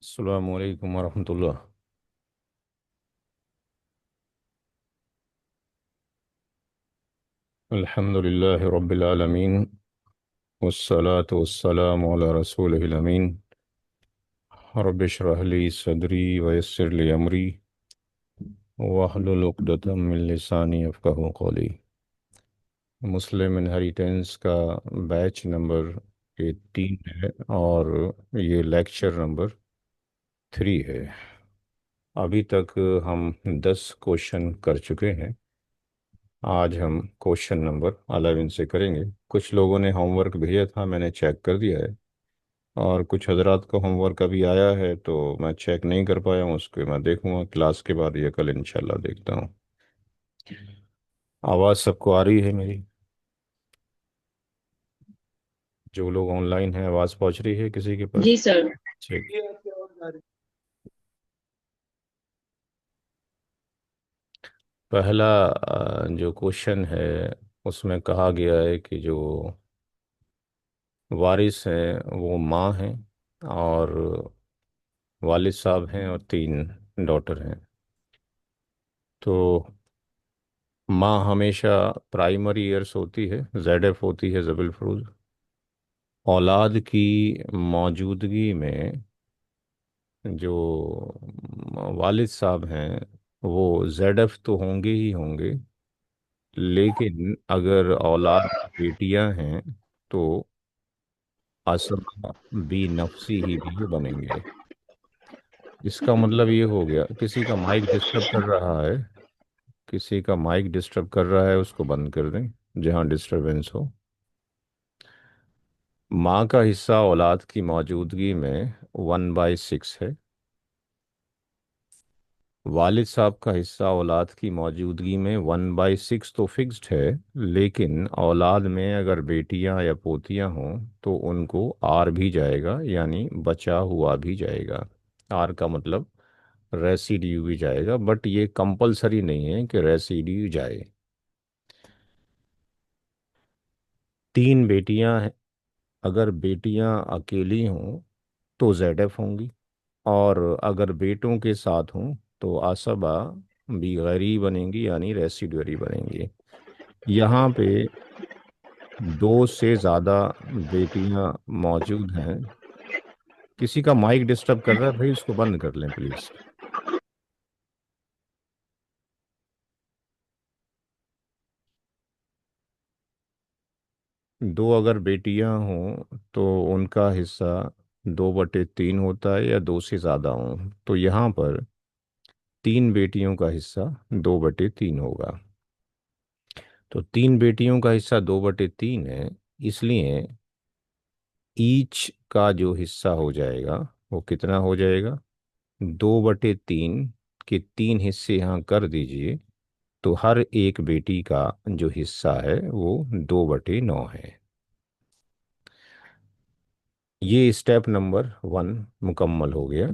अस्सलामु अलैकुम वरहमतुल्लाह। अल्हम्दुलिल्लाहि रब्बिल आलमीन वस्सलातु वस्सलामु अला रसूलिहिल अमीन। रब्बि इश्रह ली सदरी व यस्सिर ली अमरी वहलुल उक़दतम मिन लिसानी यफ़क़हू क़ौली। मुस्लिम इनहेरिटेंस का बैच नंबर 18 है और ये लेक्चर नंबर 3 है। अभी तक हम 10 क्वेश्चन कर चुके हैं। आज हम क्वेश्चन नंबर 11 से करेंगे। कुछ लोगों ने होमवर्क भेजा था, मैंने चेक कर दिया है, और कुछ हजरात को होमवर्क अभी आया है तो मैं चेक नहीं कर पाया हूँ। उसको मैं देखूंगा क्लास के बाद या कल इंशाल्लाह देखता हूँ। आवाज़ सबको आ रही है मेरी? जो लोग ऑनलाइन हैं, आवाज़ पहुँच रही है किसी के जी पास? सर। ठीक। पहला जो क्वेश्चन है उसमें कहा गया है कि जो वारिस हैं वो माँ हैं, और वालिद साहब हैं, और 3 डॉटर हैं। तो माँ हमेशा प्राइमरी ईयर्स होती है, जेड एफ होती है, जबल फरूज। औलाद की मौजूदगी में जो वालिद साहब हैं वो जेड एफ तो होंगे ही होंगे, लेकिन अगर औलाद बेटियां हैं तो असब भी नफसी ही भी बनेंगे। इसका मतलब ये हो गया, किसी का माइक डिस्टर्ब कर रहा है, किसी का माइक डिस्टर्ब कर रहा है, उसको बंद कर दें जहाँ डिस्टरबेंस हो। माँ का हिस्सा औलाद की मौजूदगी में 1/6 है। वालिद साहब का हिस्सा औलाद की मौजूदगी में 1/6 तो फिक्स्ड है, लेकिन औलाद में अगर बेटियां या पोतियां हों तो उनको आर भी जाएगा, यानी बचा हुआ भी जाएगा। आर का मतलब रेसिड्यू भी जाएगा, बट ये कंपलसरी नहीं है कि रेसिड्यू जाए। 3 बेटियां हैं, अगर बेटियां अकेली हों तो जेड एफ होंगी, और अगर बेटों के साथ हों तो आसबा भी गैरी बनेंगी, यानी रेसिडुअरी बनेंगी। यहाँ पे 2 से ज़्यादा बेटियां मौजूद हैं। किसी का माइक डिस्टर्ब कर रहा है भाई, उसको बंद कर लें प्लीज़। 2 अगर बेटियां हों तो उनका हिस्सा 2/3 होता है, या 2 से ज़्यादा हों तो यहाँ पर 3 बेटियों का हिस्सा 2/3 होगा। तो 3 बेटियों का हिस्सा 2/3 है, इसलिए ईच का जो हिस्सा हो जाएगा वो कितना हो जाएगा? 2/3 के 3 हिस्से यहाँ कर दीजिए, तो हर एक बेटी का जो हिस्सा है वो 2/9 है। ये स्टेप नंबर 1 मुकम्मल हो गया।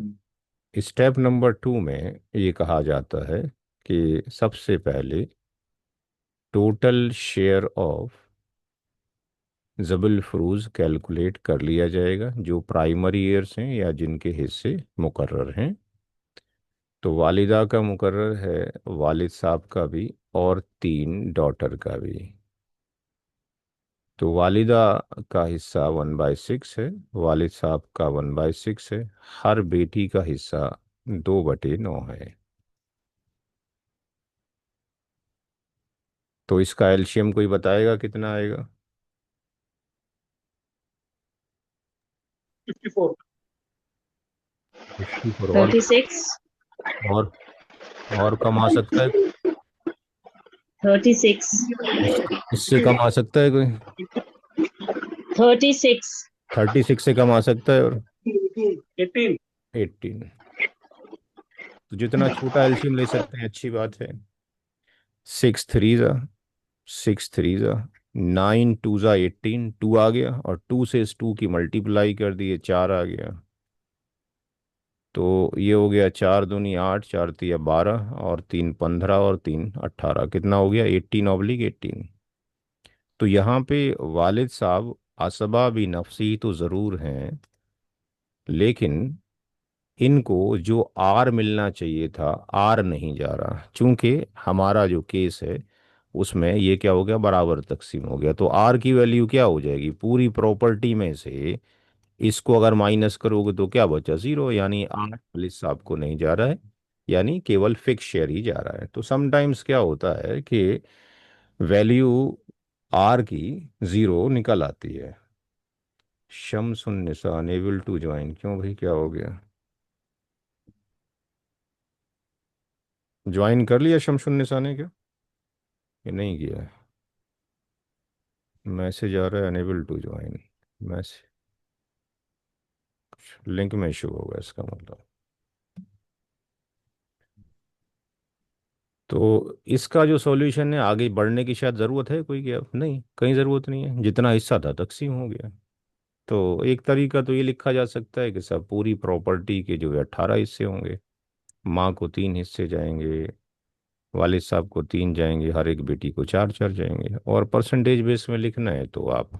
स्टेप नंबर 2 में ये कहा जाता है कि सबसे पहले टोटल शेयर ऑफ जबल फरूज कैलकुलेट कर लिया जाएगा, जो प्राइमरी ईयर्स हैं या जिनके हिस्से मुकर्रर हैं। तो वालिदा का मुकर्रर है, वालिद साहब का भी, और 3 डॉटर का भी। तो वालिदा का हिस्सा 1/6 है, वालिद साहब का 1/6 है, हर बेटी का हिस्सा 2/9 है। तो इसका एलसीएम कोई बताएगा कितना आएगा? 54। फिफ्टी पर 36। और और कम आ सकता है? 36। इससे कम आ सकता है कोई? 36। 36 से कम आ सकता है? और 18। 18? तो जितना छोटा एलसीएम ले सकते हैं अच्छी बात है। 6 3 ज़ा 9 2 ज़ा 18, 2 आ गया, और 2 से इस 2 की मल्टीप्लाई कर दिए, 4 आ गया। तो ये हो गया 4 दूनी 8, 4 तिया 12, और 3 15, और 3 18, कितना हो गया? 18/18। तो यहाँ पे वालिद साहब असबा भी नफसी तो ज़रूर हैं, लेकिन इनको जो आर मिलना चाहिए था, आर नहीं जा रहा, चूंकि हमारा जो केस है उसमें ये क्या हो गया, बराबर तकसीम हो गया। तो आर की वैल्यू क्या हो जाएगी, पूरी प्रॉपर्टी में से इसको अगर माइनस करोगे तो क्या बचा, जीरो, यानी आर पुलिस साहब को नहीं जा रहा है, यानी केवल फिक्स शेयर ही जा रहा है। तो समटाइम्स क्या होता है कि वैल्यू आर की जीरो निकल आती है। शम्सुन निसा अनेबल टू ज्वाइन, क्यों भाई, क्या हो गया? ज्वाइन कर लिया शमसुन निसा ने क्या, ये नहीं किया है? मैसेज आ रहा है unable to join, message link में इशू होगा इसका मतलब। तो इसका जो सॉल्यूशन है, आगे बढ़ने की शायद ज़रूरत है कोई, क्या नहीं, कहीं ज़रूरत नहीं है, जितना हिस्सा था तकसीम हो गया। तो एक तरीका तो ये लिखा जा सकता है कि सब पूरी प्रॉपर्टी के जो है 18 हिस्से होंगे, माँ को 3 हिस्से जाएंगे, वालिद साहब को 3 जाएंगे, हर एक बेटी को 4 4 जाएंगे। और परसेंटेज बेस में लिखना है तो आप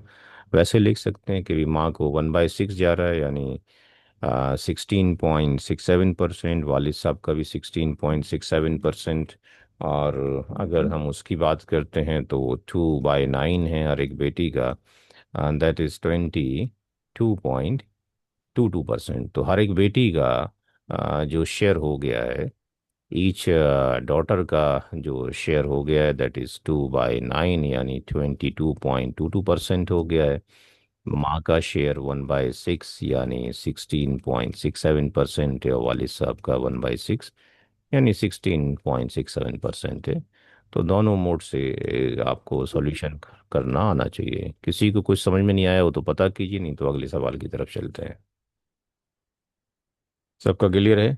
वैसे लिख सकते हैं कि माँ को 1/6 जा रहा है, यानी 16.67%, वालिद साहब का भी 16.67%। और अगर हम उसकी बात करते हैं तो वो 2/9 है हर एक बेटी का, दैट इज़ 22.22%। तो हर एक बेटी का जो शेयर हो गया है, ईच डॉटर का जो शेयर हो गया है, दैट इज़ 2/9, यानी 22.22% हो गया है। माँ का शेयर 1/6 यानी 16.67% है, और वालिद साहब का 1/6 यानी 16.67% है। तो दोनों मोड से आपको सॉल्यूशन करना आना चाहिए। किसी को कुछ समझ में नहीं आया हो तो पता कीजिए, नहीं तो अगले सवाल की तरफ चलते हैं। सबका क्लियर है?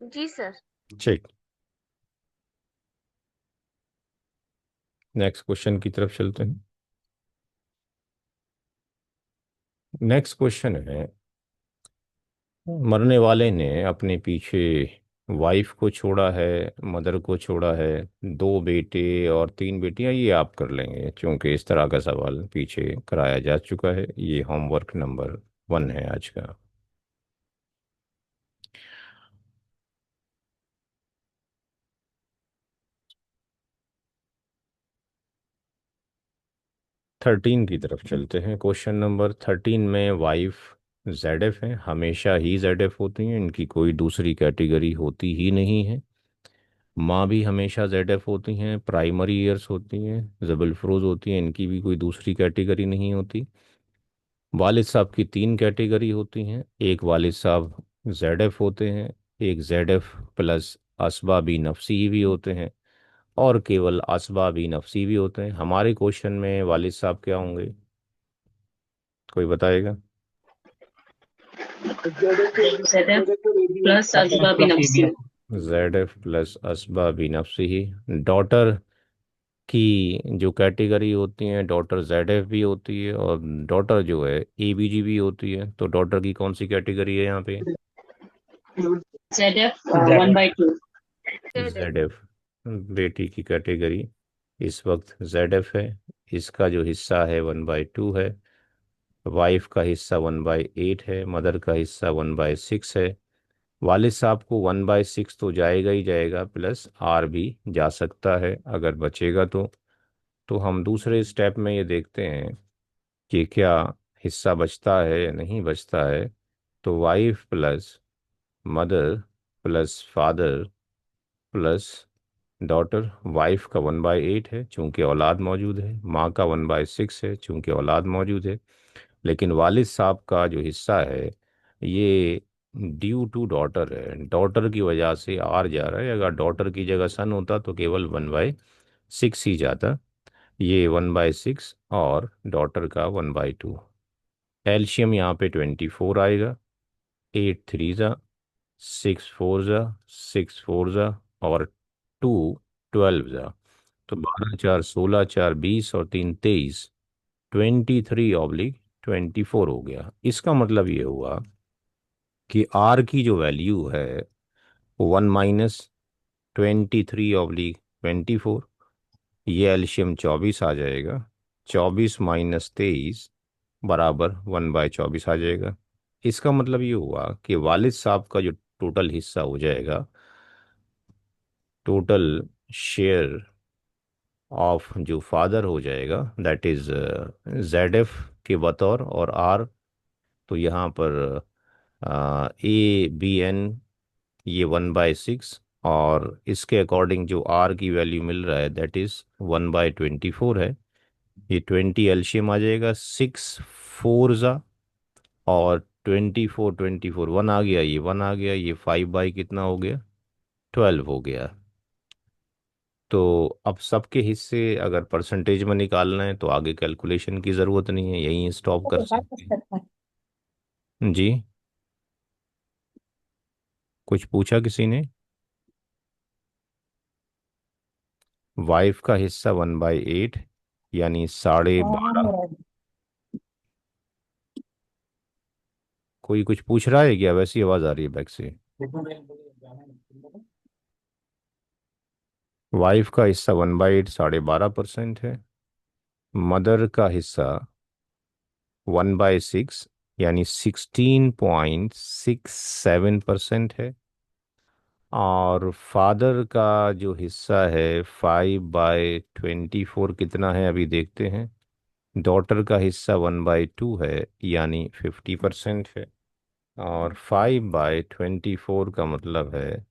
जी सर। ठीक, नेक्स्ट क्वेश्चन की तरफ चलते हैं। नेक्स्ट क्वेश्चन है, मरने वाले ने अपने पीछे वाइफ को छोड़ा है, मदर को छोड़ा है, 2 बेटे और 3 बेटियां, ये आप कर लेंगे क्योंकि इस तरह का सवाल पीछे कराया जा चुका है। ये होमवर्क नंबर 1 है आज का। 13 की तरफ चलते हैं। क्वेश्चन नंबर 13 में वाइफ जेड एफ है, हमेशा ही जेड एफ होती हैं, इनकी कोई दूसरी कैटेगरी होती ही नहीं है। माँ भी हमेशा जेड एफ होती हैं, प्राइमरी ईयर्स होती हैं, जबल फरोज होती हैं, इनकी भी कोई दूसरी कैटेगरी नहीं होती। वालिद साहब की 3 कैटेगरी होती हैं, एक वालिद साहब जेड एफ होते हैं, एक जेड एफ प्लस असबाबी नफसी भी होते हैं, और केवल असबाबी नफसी भी होते हैं। हमारे क्वेश्चन में वालिद साहब क्या होंगे, कोई बताएगा? ZF प्लस असबाबी नफ्सी। जेड एफ प्लस असबाबी नफसी ही। डॉटर की जो कैटेगरी होती है, डॉटर जेड एफ भी होती है, और डॉटर जो है ए बी जी भी होती है। तो डॉटर की कौन सी कैटेगरी है यहाँ पे? ZF 1/2। जेड एफ, बेटी की कैटेगरी इस वक्त जेड एफ है। इसका जो हिस्सा है 1/2 है, वाइफ का हिस्सा 1/8 है, मदर का हिस्सा 1/6 है। वालिद साहब को 1/6 तो जाएगा ही जाएगा, प्लस आर भी जा सकता है अगर बचेगा तो हम दूसरे स्टेप में ये देखते हैं कि क्या हिस्सा बचता है या नहीं बचता है। तो wife plus mother plus father plus daughter, wife का 1/8 है चूंकि औलाद मौजूद है, माँ का 1/6 है चूंकि औलाद मौजूद है। लेकिन वालिद साहब का जो हिस्सा है ये ड्यू टू डॉटर है, डॉटर की वजह से आर जा रहा है। अगर डॉटर की जगह सन होता तो केवल 1/6 ही जाता, ये 1/6 और डॉटर का 1/2। एल्शियम यहाँ पे 24 आएगा, 8 3 ज़ा, 6 4 ज़ा, 6 4 ज़ा, और 2 12 ज़ा। तो 12 4 16, 4 20 और 3 23, 23/24 हो गया। इसका मतलब ये हुआ कि आर की जो वैल्यू है 1 - 23/24, ये एल्शियम 24 आ जाएगा। 24 - 23 बराबर 1/24 आ जाएगा। इसका मतलब ये हुआ कि वालिद साहब का जो टोटल हिस्सा हो जाएगा, टोटल शेयर ऑफ जो फादर हो जाएगा, दैट इज ZF के बतौर, और R तो यहाँ पर ABN ये 1/6, और इसके अकॉर्डिंग जो R की वैल्यू मिल रहा है दैट इज 1/24 है। ये 20 एलशियम आ जाएगा, 6 4 और 24 1 आ गया, ये 1 आ गया, ये 5 बाई कितना हो गया, 12 हो गया। तो अब सबके हिस्से अगर परसेंटेज में निकालना है तो आगे कैलकुलेशन की ज़रूरत नहीं है, यहीं स्टॉप कर सकते हैं जी। कुछ पूछा किसी ने? वाइफ का हिस्सा 1/8 यानी 12.5। कोई कुछ पूछ रहा है क्या? वैसी आवाज़ आ रही है बैक से। वाइफ का हिस्सा 1/8 12.5% है। मदर का हिस्सा 1/6 यानी 16.67% है। और फादर का जो हिस्सा है 5/24 कितना है अभी देखते हैं। डॉटर का हिस्सा 1/2 है यानी 50% है। और 5/24 का मतलब है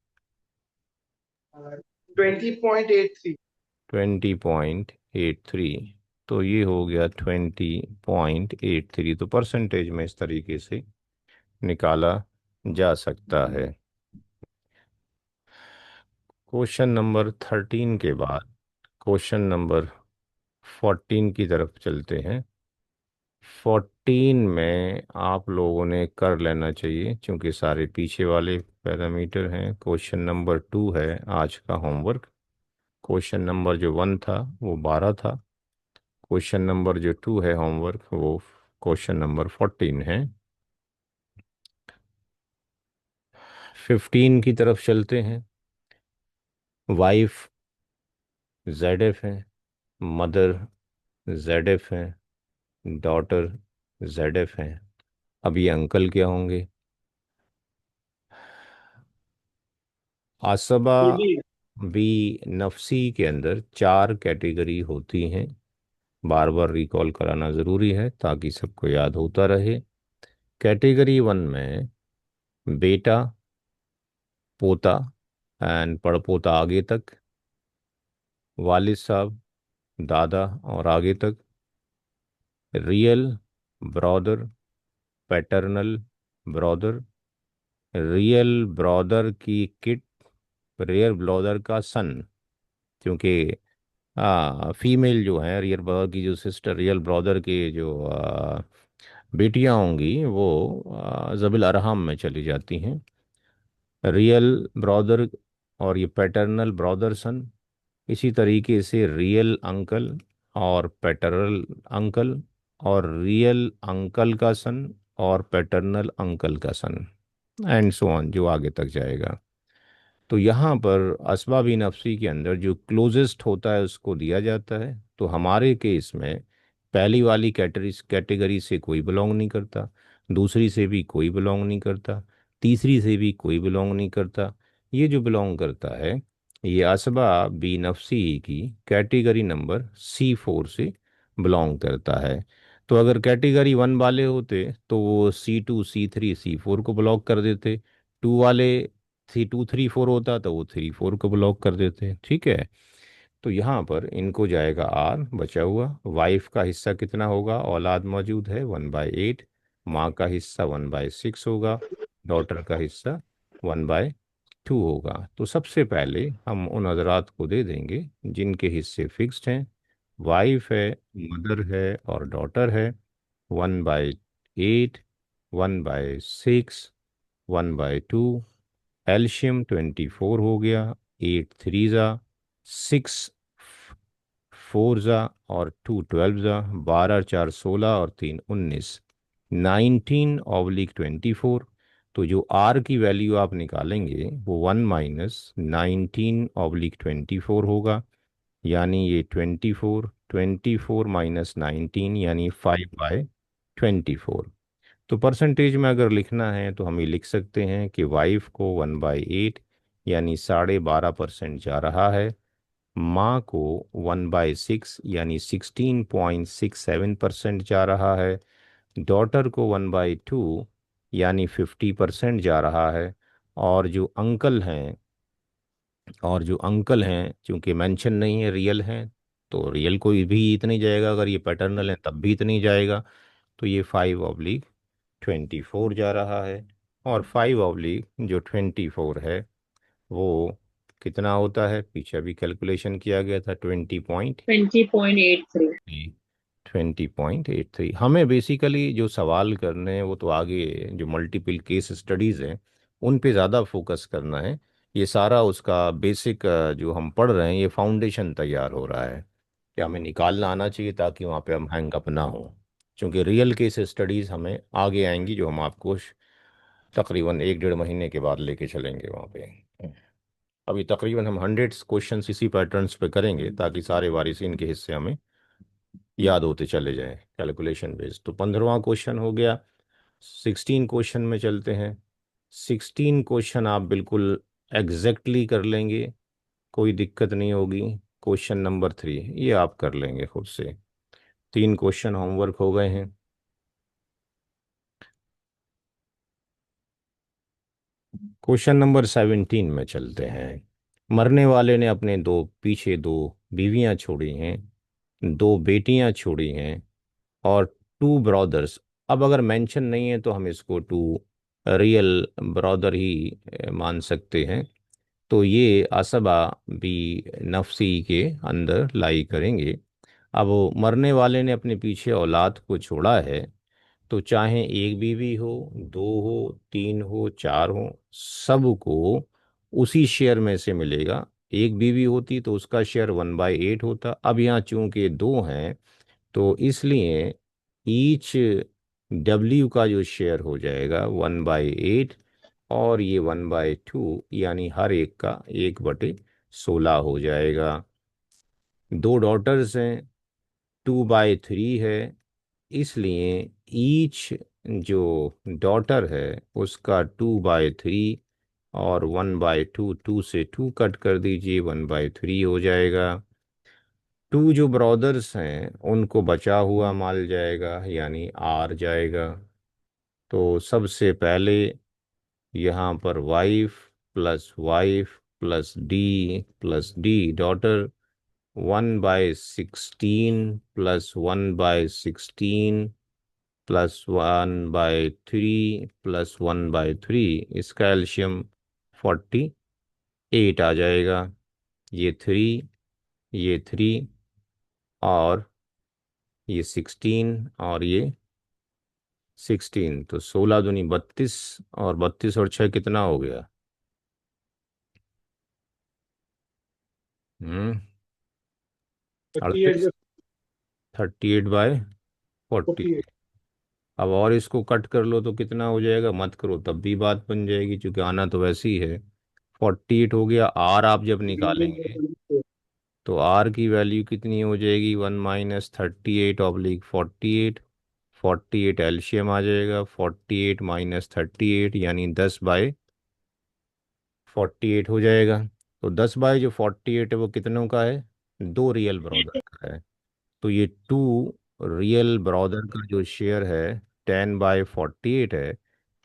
20.83। 20.83। तो ये हो गया 20.83। तो परसेंटेज में इस तरीके से निकाला जा सकता है। क्वेश्चन नंबर 13 के बाद क्वेश्चन नंबर 14 की तरफ चलते हैं। 14 में आप लोगों ने कर लेना चाहिए क्योंकि सारे पीछे वाले पैरामीटर हैं। क्वेश्चन नंबर 2 है आज का होमवर्क। क्वेश्चन नंबर जो 1 था वो 12 था। क्वेश्चन नंबर जो 2 है होमवर्क वो क्वेश्चन नंबर 14 है। 15 की तरफ चलते हैं। वाइफ ZF है, मदर ZF है, डॉटर ZF है। अब ये अंकल क्या होंगे? आसबा बी नफसी के अंदर 4 कैटेगरी होती हैं। बार बार रिकॉल कराना ज़रूरी है ताकि सबको याद होता रहे। कैटेगरी 1 में बेटा, पोता एंड पड़पोता आगे तक, वालिद साहब, दादा और आगे तक, real brother, paternal brother, real brother की किड, रियल ब्रदर का सन, क्योंकि फीमेल जो है रियल ब्रदर की जो सिस्टर, रियल ब्रदर के जो बेटियां होंगी वो ज़बिल अरहम में चली जाती हैं। रियल ब्रदर और ये पैटर्नल ब्रदर सन, इसी तरीके से रियल अंकल और पैटर्नल अंकल, और रियल अंकल का सन और पैटर्नल अंकल का सन, एंड सो ऑन जो आगे तक जाएगा। तो यहाँ पर असबाब नफसी के अंदर जो क्लोजेस्ट होता है उसको दिया जाता है। तो हमारे केस में पहली वाली कैटेगरी से कोई बिलोंग नहीं करता, दूसरी से भी कोई बिलोंग नहीं करता, तीसरी से भी कोई बिलोंग नहीं करता। ये जो बिलोंग करता है ये असबा बी नफसी की कैटेगरी नंबर C4 से बिलोंग करता है। तो अगर कैटेगरी 1 वाले होते तो वो C2 C3 C4 को ब्लॉक कर देते। 2 वाले C2 3 4 होता तो वो 3 4 को ब्लॉक कर देते। ठीक है। तो यहाँ पर इनको जाएगा R बचा हुआ। वाइफ का हिस्सा कितना होगा? औलाद मौजूद है 1/8। माँ का हिस्सा 1/6 होगा। डॉटर का हिस्सा 1/2 होगा। तो सबसे पहले हम उन हजरात को दे देंगे जिनके हिस्से फिक्स्ड हैं। वाइफ है, मदर है और डॉटर है। 1/8, 1/6, 1/2। एल्शियम 24 हो गया। 8 3 6 4 और 2 12, 12 4 16 और 3 19, 19/24। तो जो R की वैल्यू आप निकालेंगे वो 1 - 19/24 होगा, यानी ये 24 24 माइनस 19 यानी 5/24। तो परसेंटेज में अगर लिखना है तो हम ये लिख सकते हैं कि वाइफ को 1/8 यानी 12.5% जा रहा है, माँ को 1/6 यानी 16.67% जा रहा है, डॉटर को 1/2 यानी 50% जा रहा है, और जो अंकल हैं चूंकि मेंशन नहीं है, रियल हैं, तो रियल को भी इतना ही जाएगा, अगर ये पैटर्नल है तब भी इतना ही जाएगा। तो ये 5/24 जा रहा है, और 5/जो 24 है वो कितना होता है, पीछे भी कैलकुलेशन किया गया था, 20.83। 20.83। हमें बेसिकली जो सवाल करने हैं वो तो आगे जो मल्टीपल केस स्टडीज़ हैं उन पे ज़्यादा फोकस करना है। ये सारा उसका बेसिक जो हम पढ़ रहे हैं, ये फाउंडेशन तैयार हो रहा है कि हमें निकालना आना चाहिए ताकि वहाँ पे हम हैंग अप ना हो। क्योंकि रियल केस स्टडीज़ हमें आगे आएंगी, जो हम आपको तकरीबन 1 डेढ़ महीने के बाद लेके चलेंगे वहाँ पे। अभी तकरीबन हम 100 क्वेश्चन इसी पैटर्न्स पे करेंगे ताकि सारे वारिसिन के हिस्से हमें याद होते चले जाएं कैलकुलेशन बेस्ड। तो 15वां क्वेश्चन हो गया। 16 क्वेश्चन में चलते हैं। 16 क्वेश्चन आप बिल्कुल एग्जैक्टली कर लेंगे, कोई दिक्कत नहीं होगी। क्वेश्चन नंबर 3 ये आप कर लेंगे खुद से। 3 क्वेश्चन होमवर्क हो गए हैं। क्वेश्चन नंबर 17 में चलते हैं। मरने वाले ने अपने पीछे दो बीवियां छोड़ी हैं, 2 बेटियां छोड़ी हैं, और 2 ब्रदर्स। अब अगर मेंशन नहीं है तो हम इसको 2 रियल ब्रदर ही मान सकते हैं। तो ये असबा भी नफसी के अंदर लाई करेंगे। अब वो मरने वाले ने अपने पीछे औलाद को छोड़ा है, तो चाहे एक बीवी हो, 2 हो, 3 हो, 4 हो, सबको उसी शेयर में से मिलेगा। एक बीवी होती तो उसका शेयर 1/8 होता। अब यहाँ चूंकि 2 हैं तो इसलिए ईच डब्ल्यू का जो शेयर हो जाएगा 1/8, और ये 1/2 यानी हर एक का 1/16 हो जाएगा। 2 डॉटर्स हैं, 2/3 है, इसलिए ईच जो डॉटर है उसका 2/3, और 1/2, 2 से 2 कट कर दीजिए, 1/3 हो जाएगा। 2 जो ब्रदर्स हैं उनको बचा हुआ माल जाएगा, यानी आर जाएगा। तो सबसे पहले यहाँ पर वाइफ प्लस डी डॉटर, 1/16 +1/16 +1/3 इसका एल्शियम 48 आ जाएगा। ये 3, ये 3, और ये 16, और ये 16, तो 16 दूनी 32, और 32 और 6 कितना हो गया? 38 38। 38/40। 48। अब और इसको कट कर लो तो कितना हो जाएगा, मत करो तब भी बात बन जाएगी, क्योंकि आना तो वैसे ही है। 48 हो गया। आर आप जब निकालेंगे तो आर की वैल्यू कितनी हो जाएगी, 1 - 38/48। 48 एलसीएम आ जाएगा, 48 - 38 यानी 10/48 हो जाएगा। तो 10/जो 48 है वो कितनों का है, 2 रियल ब्रदर का है। तो ये 2 रियल ब्रदर का जो शेयर है 10/48 है,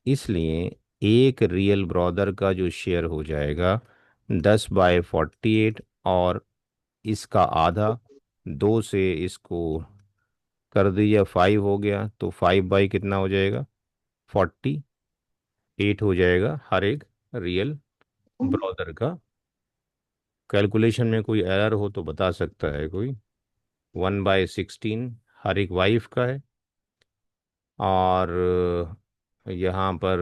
इसलिए एक रियल ब्रदर का जो शेयर हो जाएगा 10/48, और इसका आधा, 2 से इसको कर दीजिए 5 हो गया, तो 5 कितना हो जाएगा, 48 हो जाएगा हर एक रियल ब्रदर का। कैलकुलेशन में कोई एरर हो तो बता सकता है कोई। 1/16 हर एक वाइफ का है, और यहाँ पर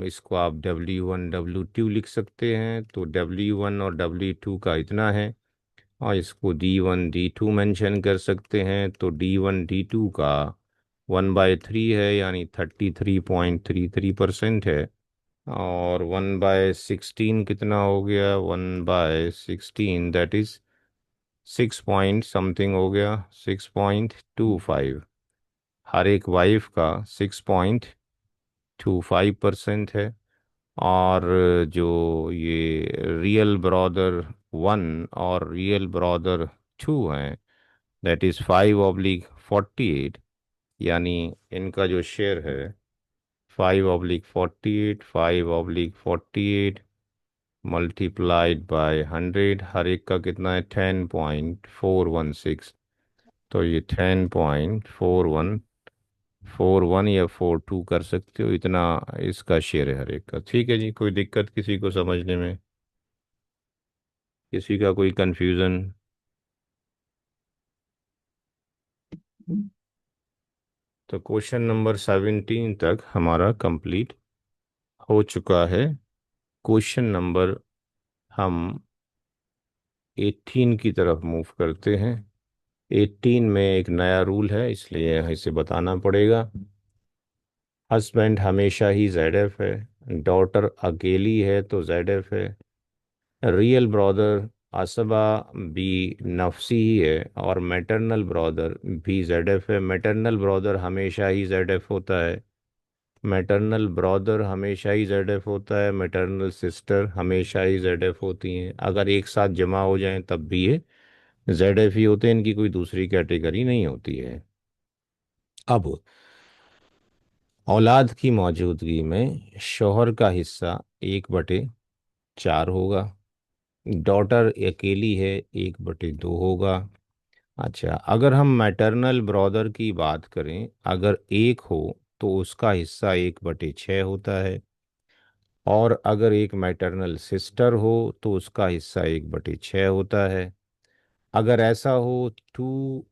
इसको आप W1 W2 लिख सकते हैं, तो W1 और W2 का इतना है, और इसको D1 D2 मेंशन कर सकते हैं, तो D1 D2 का 1/3 है, यानी 33.33% है। और 1/16 कितना हो गया, 1/16 दैट इज 6 पॉइंट समथिंग हो गया, 6.25। हर एक वाइफ का 6.25% है। और जो ये रियल ब्रदर 1 और रियल ब्रदर 2 हैं, दैट इज़ 5/48, यानी इनका जो शेयर है 5/48, 5/48 मल्टीप्लाइड बाय 100, हर एक का कितना है 10.416। तो ये 10.4141 या 42 कर सकते हो, इतना इसका शेयर है हर एक का। ठीक है जी, कोई दिक्कत किसी को समझने में, किसी का कोई कंफ्यूजन? तो क्वेश्चन नंबर 17 तक हमारा कंप्लीट हो चुका है। क्वेश्चन नंबर हम 18 की तरफ मूव करते हैं। 18 में एक नया रूल है, इसलिए इसे बताना पड़ेगा। हस्बैंड हमेशा ही ZF है, डॉटर अकेली है तो ZF है, रियल ब्रदर असबा भी नफसी ही है, और मैटरनल ब्रदर भी ZF है। मैटरनल ब्रदर हमेशा ही ZF होता है, मैटरनल ब्रदर हमेशा ही ZF होता है, मैटरनल सिस्टर हमेशा ही ZF होती हैं। अगर एक साथ जमा हो जाएं तब भी ये ZF ही होते हैं, इनकी कोई दूसरी कैटेगरी नहीं होती है। अब औलाद की मौजूदगी में शौहर का हिस्सा 1/4 होगा, डॉटर अकेली है 1/2 होगा। अच्छा, अगर हम मैटरनल ब्रदर की बात करें, अगर एक हो तो उसका हिस्सा 1/6 होता है, और अगर एक मैटरनल सिस्टर हो तो उसका हिस्सा 1/6 होता है। अगर ऐसा हो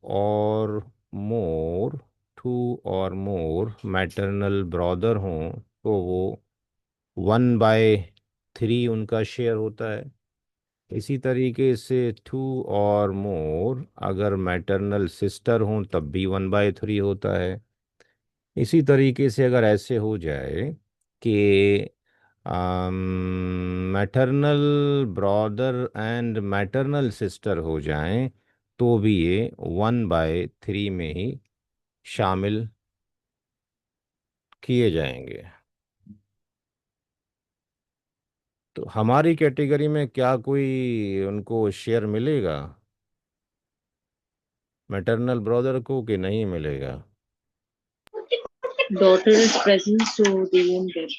और मोर टू और मोर मैटरनल ब्रदर हों तो वो 1/3 उनका शेयर होता है। इसी तरीके से 2 और मोर अगर मैटरनल सिस्टर हों तब भी 1/3 होता है। इसी तरीके से अगर ऐसे हो जाए कि maternal brother and maternal sister हो जाएं तो भी ये 1/3 में ही शामिल किए जाएंगे। तो हमारी कैटेगरी में क्या कोई उनको शेयर मिलेगा मैटरनल ब्रदर को, कि नहीं मिलेगा? Daughter is present, so they won't get.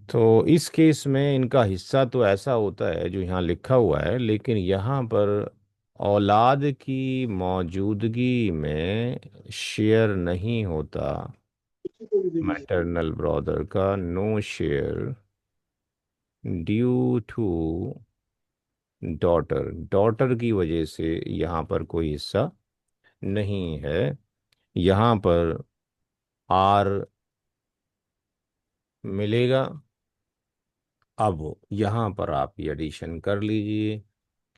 तो इस केस में इनका हिस्सा तो ऐसा होता है जो यहाँ लिखा हुआ है, लेकिन यहाँ पर औलाद की मौजूदगी में शेयर नहीं होता मैटरनल ब्रदर का, no share due to daughter. Daughter की वजह से यहाँ पर कोई हिस्सा नहीं है। यहाँ पर आर मिलेगा। अब यहाँ पर आप ये एडिशन कर लीजिए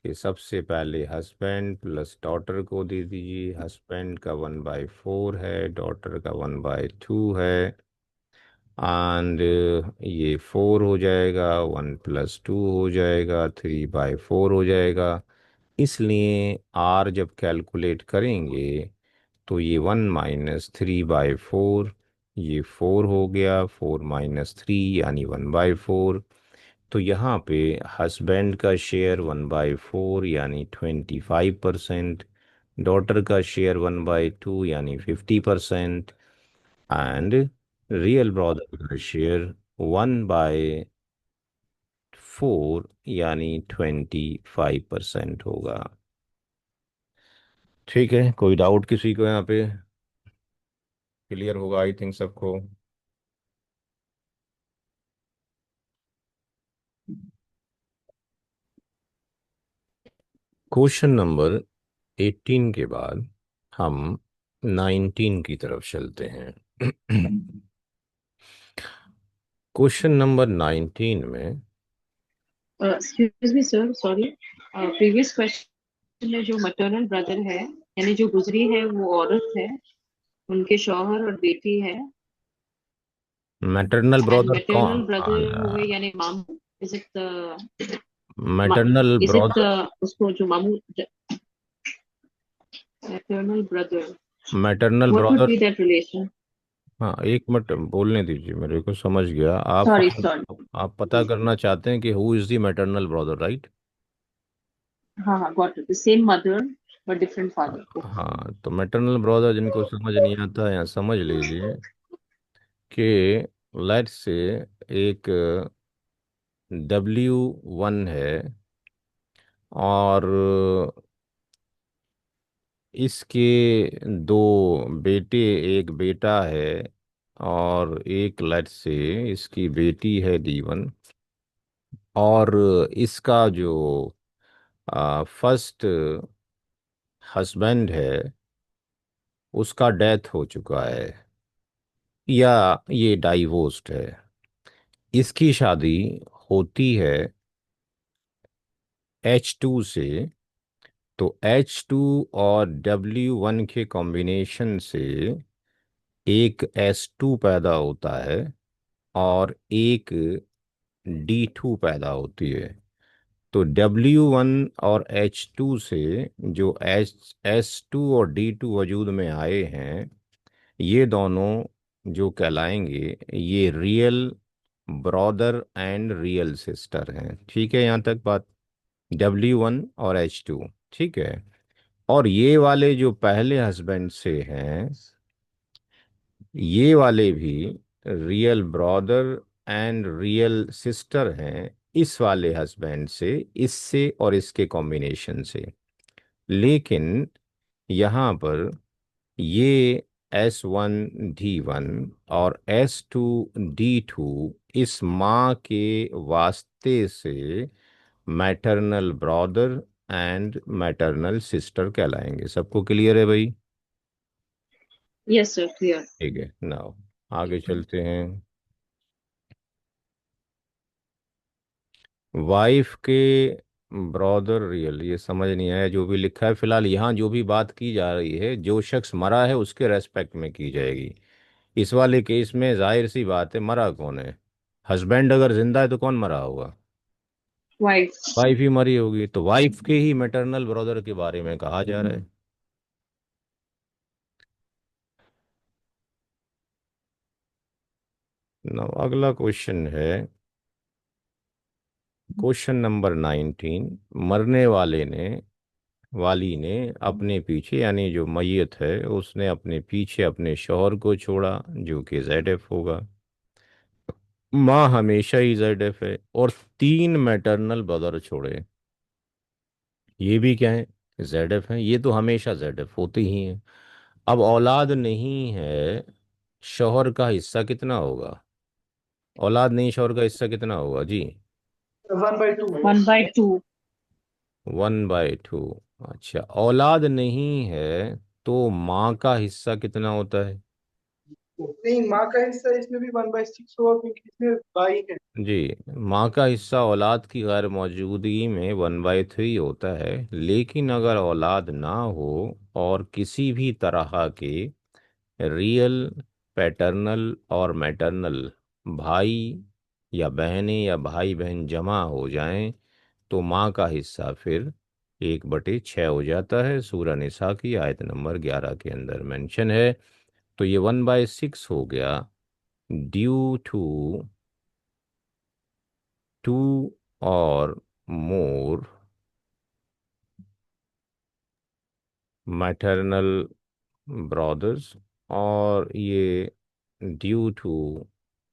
कि सबसे पहले हस्बैंड प्लस डॉटर को दे दीजिए। हस्बैंड का 1/4 है, डॉटर का 1/2 है, एंड ये 4 हो जाएगा, 1+2 हो जाएगा, 3/4 हो जाएगा। इसलिए आर जब कैलकुलेट करेंगे तो ये 1 - 3/4, ये 4 हो गया, 4 - 3 यानी 1/4। तो यहाँ पे हस्बैंड का शेयर 1/4 यानी 25%, डॉटर का शेयर 1/2 यानी 50%, एंड रियल ब्रदर का शेयर 1/4 यानी 25% होगा। ठीक है, कोई डाउट किसी को यहाँ पे? क्लियर होगा आई थिंक सबको। क्वेश्चन नंबर 18 के बाद हम 19 की तरफ चलते हैं। क्वेश्चन नंबर 19 में Excuse me, sir. Sorry. Previous question में जो maternal brother है, यानी जो गुजरी है वो औरत है, उनके शौहर और बेटी है, मैटरनल and ब्रदर maternal कौन? brother हुए यानी मामू. Is it the maternal is it brother the उसको जो मामू Maternal brother. Maternal What would brother. be that relation? हाँ, एक मिनट बोलने दीजिए मेरे को, समझ गया आप। Sorry, sorry. आप पता करना चाहते हैं कि who is the maternal brother, right? हाँ हाँ, got it. The same mother but different father. Okay. हाँ, तो मैटरनल ब्रदर जिनको समझ नहीं आता है, समझ लीजिए कि लेट से एक W1 है, और इसके दो बेटे, एक बेटा है, और एक लेट से इसकी बेटी है D1, और इसका जो फर्स्ट हस्बैंड है उसका डेथ हो चुका है, या ये डाइवोर्स्ड है। इसकी शादी होती है H2 से, तो H2 और W1 के कॉम्बिनेशन से एक S2 पैदा होता है, और एक D2 पैदा होती है। तो W1 और H2 से जो S2 और D2 वजूद में आए हैं, ये दोनों जो कहलाएंगे, ये real brother and real sister हैं। ठीक है, यहाँ तक बात? W1 और H2, ठीक है। और ये वाले जो पहले हस्बैंड से हैं, ये वाले भी real brother and real sister हैं, इस वाले हस्बैंड से, इससे और इसके कॉम्बिनेशन से। लेकिन यहाँ पर ये S1 D1 और S2 D2 इस माँ के वास्ते से maternal brother and maternal sister कहलाएंगे। सबको क्लियर है भाई? Yes, sir. Clear. ठीक है, नाउ आगे चलते हैं। वाइफ के ब्रदर रियल, ये समझ नहीं आया जो भी लिखा है। फिलहाल यहाँ जो भी बात की जा रही है, जो शख्स मरा है उसके रेस्पेक्ट में की जाएगी। इस वाले केस में जाहिर सी बात है, मरा कौन है? हस्बैंड अगर जिंदा है तो कौन मरा होगा? Wife. वाइफ ही मरी होगी, तो वाइफ के ही मैटरनल ब्रदर के बारे में कहा जा रहा है। ना, अगला क्वेश्चन है क्वेश्चन नंबर 19। मरने वाली ने अपने पीछे, यानी जो मैयत है उसने अपने पीछे अपने शौहर को छोड़ा, जो कि ZF होगा। माँ हमेशा ही ZF है, और 3 मैटरनल ब्रदर छोड़े, ये भी क्या है? ZF है। ये तो हमेशा ZF होते ही हैं। अब औलाद नहीं है, शौहर का हिस्सा कितना होगा? औलाद नहीं, शौहर का हिस्सा कितना होगा जी? 1/2. 1/2. 1/2। अच्छा, औलाद नहीं है तो माँ का हिस्सा कितना होता है? नहीं, माँ का हिस्सा इसमें भी 1/6 होगा क्योंकि इसमें भाई है। जी, माँ का हिस्सा औलाद की गैर मौजूदगी में 1/3 होता है। लेकिन अगर औलाद ना हो और किसी भी तरह के रियल पैटर्नल और मैटरनल भाई या बहनें या भाई बहन जमा हो जाएं, तो माँ का हिस्सा फिर 1/6 हो जाता है। सूरह निसा की आयत नंबर 11 के अंदर मेंशन है। तो ये 1/6 हो गया, ड्यू टू 2 और मोर मैटरनल ब्रदर्स, और ये ड्यू टू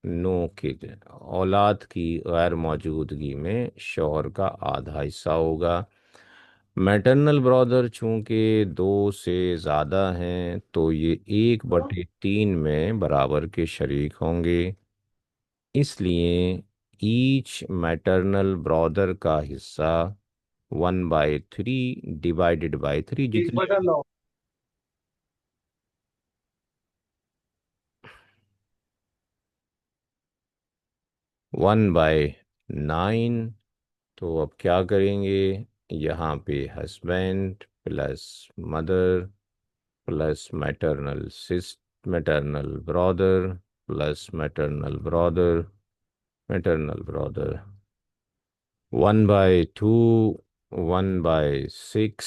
नो किड, औलाद की गैर मौजूदगी में शौहर का आधा हिस्सा होगा। मैटरनल ब्रदर चूंकि 2 से ज़्यादा हैं, तो ये 1/3 में बराबर के शरीक होंगे। इसलिए ईच मैटरनल ब्रदर का हिस्सा 1/3 डिवाइडेड बाई 3, एक जितने बटा नौ 1/9। तो अब क्या करेंगे? यहाँ पे husband plus mother plus maternal brother plus maternal brother 1/2, 1/6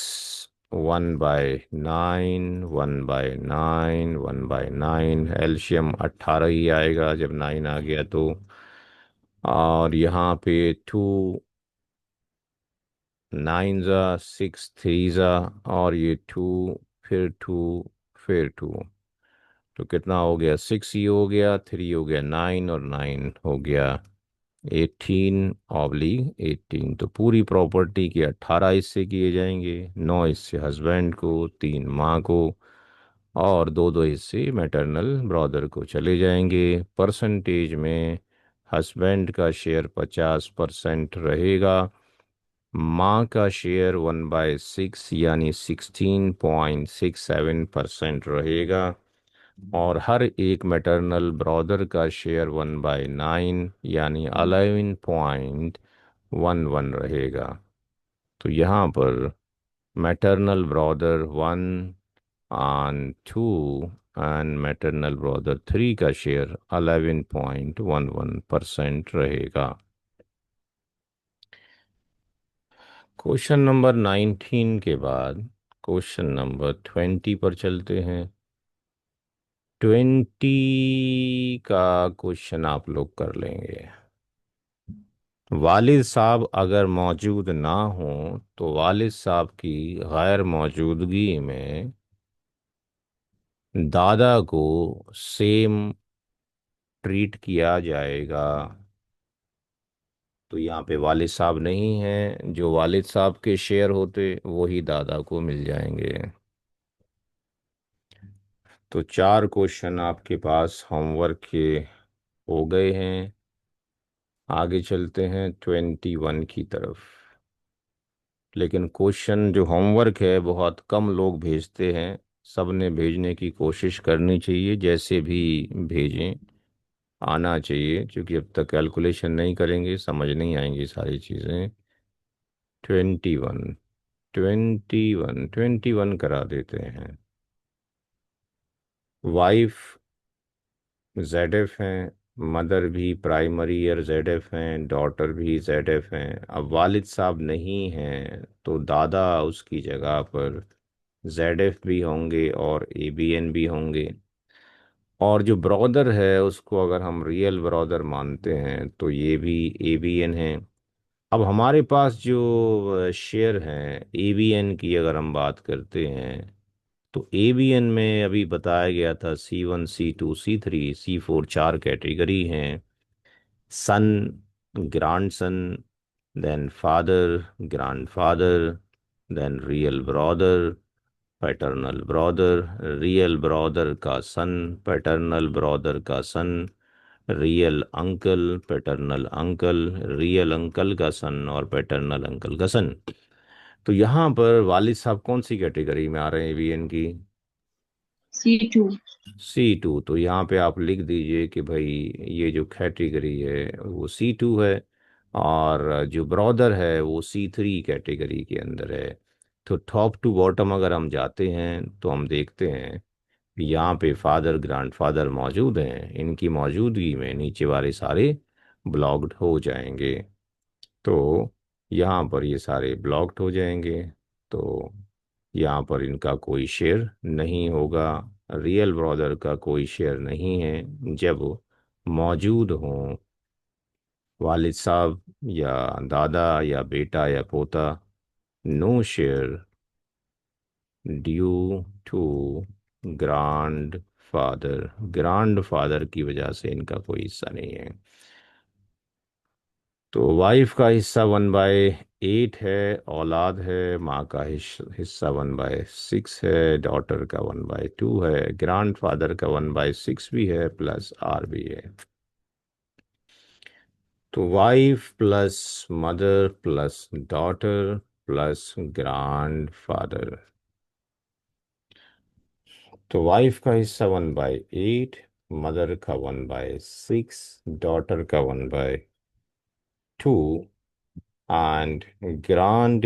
1/9, 1/9, 1/9, एल्शियम 18 ही आएगा जब 9 आ गया तो। और यहाँ पे 2 9 6 3 और ये 2, फिर 2, फिर 2, तो कितना हो गया? 6 ही हो गया, 3 हो गया 9, और 9 हो गया 18/18। तो पूरी प्रॉपर्टी के 18 हिस्से किए जाएंगे, 9 हिस्से हस्बैंड को, 3 माँ को, और दो दो हिस्से मैटरनल ब्रदर को चले जाएंगे। परसेंटेज में हस्बैंड का शेयर 50% रहेगा, माँ का शेयर 1/6 यानी 16.67% रहेगा, और हर एक मैटरनल ब्रदर का शेयर 1/9 यानी 11.11 रहेगा। तो यहाँ पर maternal brother 1 and 2 and maternal brother 3 का शेयर 11.11% रहेगा। क्वेश्चन नंबर 19 के बाद क्वेश्चन नंबर 20 पर चलते हैं। 20 का क्वेश्चन आप लोग कर लेंगे। वालिद साहब अगर मौजूद ना हो तो वालिद साहब की गैर मौजूदगी में दादा को सेम ट्रीट किया जाएगा। तो यहाँ पे वालिद साहब नहीं हैं, जो वालिद साहब के शेयर होते वही दादा को मिल जाएंगे। तो 4 क्वेश्चन आपके पास होमवर्क के हो गए हैं। आगे चलते हैं 21 की तरफ। लेकिन क्वेश्चन जो होमवर्क है बहुत कम लोग भेजते हैं, सब ने भेजने की कोशिश करनी चाहिए, जैसे भी भेजें आना चाहिए, क्योंकि अब तक कैलकुलेशन नहीं करेंगे समझ नहीं आएंगी सारी चीज़ें। 21, 21 करा देते हैं। वाइफ ZF हैं, मदर भी प्राइमरी ईयर ZF हैं, डॉटर भी ZF हैं। अब वालिद साहब नहीं हैं तो दादा उसकी जगह पर ZF भी होंगे और ABN भी होंगे। और जो ब्रदर है उसको अगर हम रियल ब्रदर मानते हैं तो ये भी ABN है। अब हमारे पास जो शेयर हैं ABN की अगर हम बात करते हैं तो ABN में अभी बताया गया था C1 C2 C3 C4 4 category हैं। Son, grandson, then father, grandfather, then real brother, paternal brother, real brother का सन, पैटर्नल ब्रदर का son, real uncle, paternal uncle, real uncle का सन और पैटर्नल अंकल का सन। तो यहाँ पर वालिद साहब कौन सी कैटेगरी में आ रहे हैं ABN की? C2। C2। तो यहाँ पे आप लिख दीजिए कि भाई ये जो कैटेगरी है वो C2 है, और जो ब्रॉदर है वो C3 कैटेगरी के अंदर है। तो टॉप टू बॉटम अगर हम जाते हैं तो हम देखते हैं कि यहाँ पे फादर ग्रैंडफादर मौजूद हैं, इनकी मौजूदगी में नीचे वाले सारे ब्लॉक्ड हो जाएंगे। तो यहाँ पर ये सारे ब्लॉक्ड हो जाएंगे, तो यहाँ पर इनका कोई शेयर नहीं होगा। रियल ब्रदर का कोई शेयर नहीं है जब मौजूद हों वालिद साहब या दादा या बेटा या पोता। No share due to grandfather, grandfather की वजह से इनका कोई हिस्सा नहीं है। तो वाइफ का हिस्सा 1/8 है, औलाद है, माँ का हिस्सा 1/6 है, डॉटर का 1/2 है, ग्रैंड फादर का 1/6 भी है, प्लस R भी है। तो wife plus mother plus daughter plus grand father. तो वाइफ का हिस्सा 1/8, मदर का 1/6, डॉटर का 1/2, एंड ग्रांड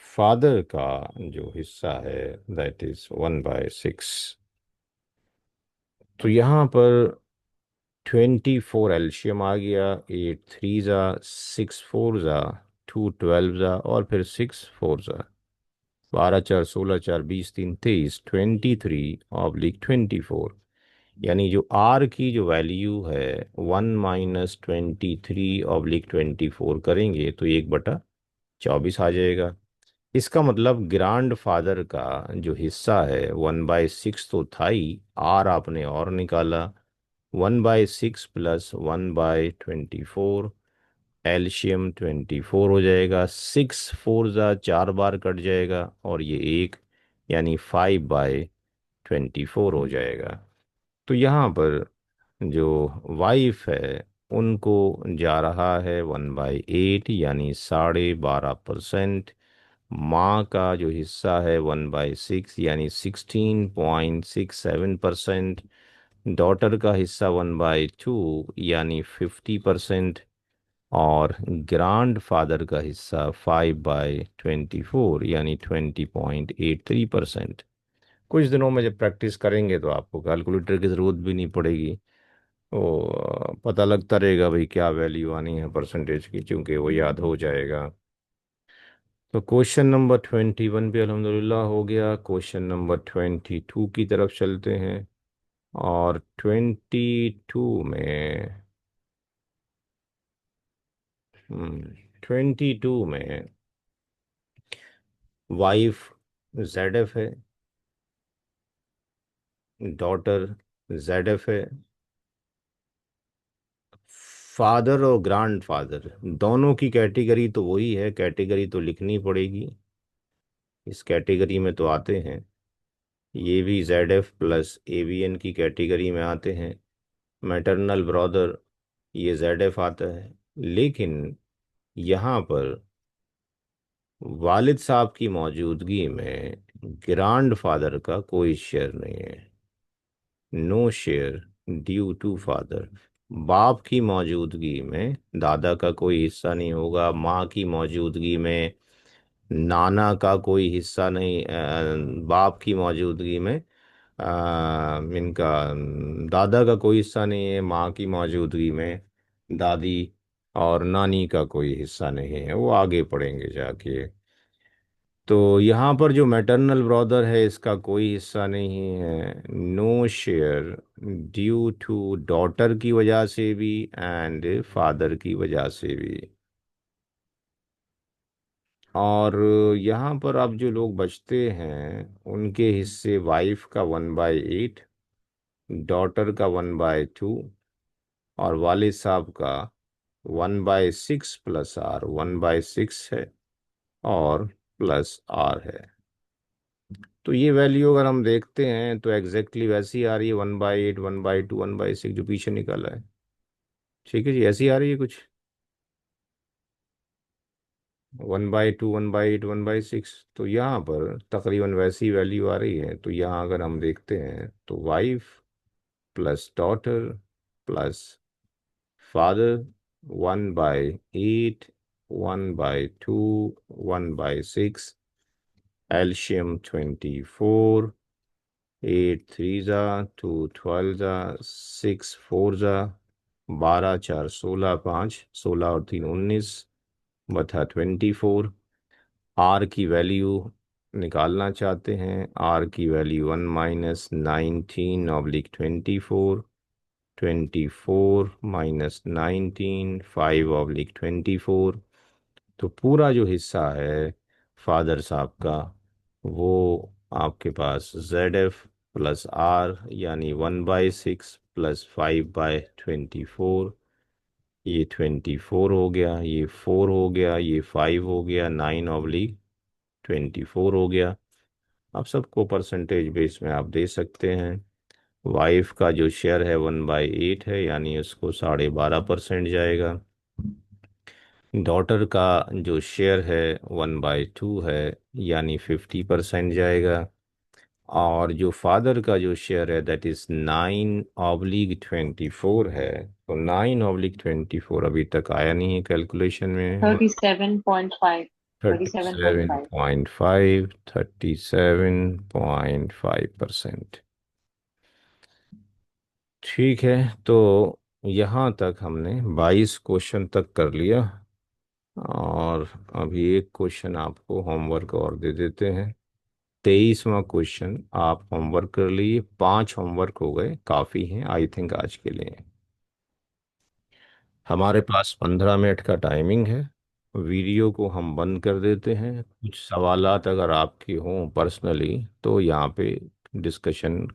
फादर का जो हिस्सा है दैट इज 1/6। तो यहाँ पर 24 एल्शियम आ गया, 8 3 6 4 2 12 और फिर 6 4। 12 4 16 4 20 3 23, 23/24। यानी जो आर की जो वैल्यू है 1 - 23/24 करेंगे तो 1/24 आ जाएगा। इसका मतलब ग्रांड फादर का जो हिस्सा है 1/6 तो था ही, आर आपने और निकाला 1/6 प्लस 1/24, एलशियम 24 हो जाएगा। 6 4 ज़ा 4 बार कट जाएगा और ये एक, यानी 5/24 हो जाएगा। तो यहाँ पर जो वाइफ है उनको जा रहा है 1/8 यानी 12.5%। माँ का जो हिस्सा है 1/6 यानी 16.67%। डॉटर का हिस्सा 1/2 यानी 50%। और ग्रांड फादर का हिस्सा 5/24 यानी 20.83%। कुछ दिनों में जब प्रैक्टिस करेंगे तो आपको कैलकुलेटर की ज़रूरत भी नहीं पड़ेगी। पता लगता रहेगा भाई क्या वैल्यू आनी है परसेंटेज की, क्योंकि वो याद हो जाएगा। तो क्वेश्चन नंबर 21 पे अल्हम्दुलिल्लाह हो गया। क्वेश्चन नंबर 22 की तरफ चलते हैं। और 22 में वाइफ जेड एफ है, डॉटर जेड एफ है, फादर और ग्रांड फादर दोनों की कैटेगरी तो वही है, कैटेगरी तो लिखनी पड़ेगी। इस कैटेगरी में तो आते हैं, ये भी ZF+AVN की कैटेगरी में आते हैं। मैटरनल ब्रदर ये ZF आता है, लेकिन यहाँ पर वालिद साहब की मौजूदगी में ग्रांड फादर का कोई शेयर नहीं है। No share due to father. बाप की मौजूदगी में दादा का कोई हिस्सा नहीं होगा। माँ की मौजूदगी में नाना का कोई हिस्सा नहीं। बाप की मौजूदगी में इनका दादा का कोई हिस्सा नहीं है। माँ की मौजूदगी में दादी और नानी का कोई हिस्सा नहीं है, वो आगे पढ़ेंगे जाके। तो यहाँ पर जो मैटरनल ब्रदर है इसका कोई हिस्सा नहीं है। No share due to daughter की वजह से भी एंड फादर की वजह से भी। और यहाँ पर अब जो लोग बचते हैं उनके हिस्से वाइफ का 1/8, डॉटर का 1/2 और वालिद साहब का 1/6 प्लस आर 1/6 है और प्लस आर है। तो ये वैल्यू अगर हम देखते हैं तो एग्जैक्टली वैसी आ रही है, 1/8 1/2 1/6 जो पीछे निकाला है। ठीक है जी, ऐसी आ रही है कुछ 1/2 1/8 1/6। तो यहाँ पर तकरीबन वैसी वैल्यू आ रही है। तो यहाँ अगर हम देखते हैं तो wife plus daughter plus father 1/8 1/2 1/6, एल्शियम 24, 8 3 ज़ा 2 12 ज़ा 6 4 ज़ा 12 4 16 5 16 और 3 19 बथा 24। आर की वैल्यू निकालना चाहते हैं। आर की वैल्यू 1 - 19/24, 24 - 19 5/24। तो पूरा जो हिस्सा है फादर साहब का वो आपके पास ZF+R यानी 1/6 प्लस 5/24। ये 24 हो गया, ये 4 हो गया, ये 5 हो गया, 9/24 हो गया। आप सबको परसेंटेज बेस में आप दे सकते हैं। वाइफ का जो शेयर है 1/8 है, यानी उसको 12.5% जाएगा। डॉटर का जो शेयर है 1/2 है, यानी 50% जाएगा। और जो फादर का जो शेयर है दैट इज 9/24 है। तो 9/24 अभी तक आया नहीं है कैलकुलेशन में। 37.5, 37.5। 37.5, 37.5%। ठीक है, तो यहाँ तक हमने 22 क्वेश्चन तक कर लिया। और अभी एक क्वेश्चन आपको होमवर्क और दे देते हैं। 23वां क्वेश्चन आप होमवर्क कर लीजिए। 5 होमवर्क हो गए, काफ़ी हैं आई थिंक आज के लिए। हमारे पास 15 मिनट का टाइमिंग है। वीडियो को हम बंद कर देते हैं। कुछ सवालात अगर आपके हों पर्सनली तो यहाँ पे डिस्कशन